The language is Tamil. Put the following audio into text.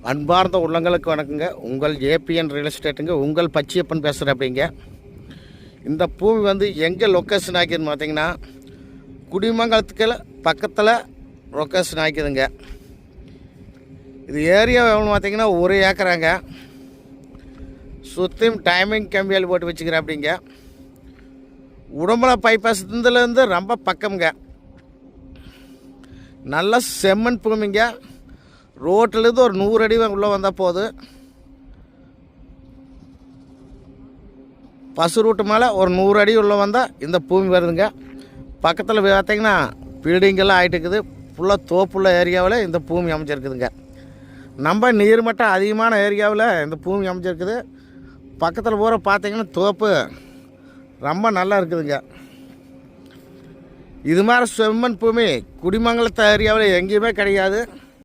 அன்பார்ந்த உள்ளங்களுக்கு வணக்கங்க. உங்கள் ஏபிஎன் ரியல் எஸ்டேட்டுங்க. உங்கள் பச்சையப்பன் பேசுகிறேன். அப்படிங்க இந்த பூமி வந்து எங்கே லொக்கேஷன் ஆக்கிதுன்னு பார்த்தீங்கன்னா, குடிமங்கலத்துக்கு பக்கத்தில் லொக்கேஷன் ஆக்கிதுங்க. இது ஏரியா எவ்வளோ பார்த்தீங்கன்னா 1 ஏக்கராங்க. சுற்றியும் டைமிங் கம்பியால் போட்டு வச்சுக்கிறேன். அப்படிங்க உடம்புல பைபாஸ் இதுலேருந்து ரொம்ப பக்கம்ங்க. நல்ல செம்மண் பூமிங்க. ரோட்டிலேருந்து ஒரு 100 அடி உள்ளே வந்தால் போதும். பஸ் ரூட்டு மேலே ஒரு 100 அடி உள்ளே வந்தால் இந்த பூமி வருதுங்க. பக்கத்தில் பார்த்தீங்கன்னா பில்டிங்கெல்லாம் ஆகிட்டு இருக்குது. ஃபுல்லாக தோப்புள்ள ஏரியாவில் இந்த பூமி அமைச்சிருக்குதுங்க. நம்ம நீர்மட்டம் அதிகமான ஏரியாவில் இந்த பூமி அமைச்சிருக்குது. பக்கத்தில் பூரா பார்த்தீங்கன்னா தோப்பு ரொம்ப நல்லா இருக்குதுங்க. இது மாதிரி செம்மண் பூமி குடிமங்கலத்து ஏரியாவில் எங்கேயுமே கிடையாது.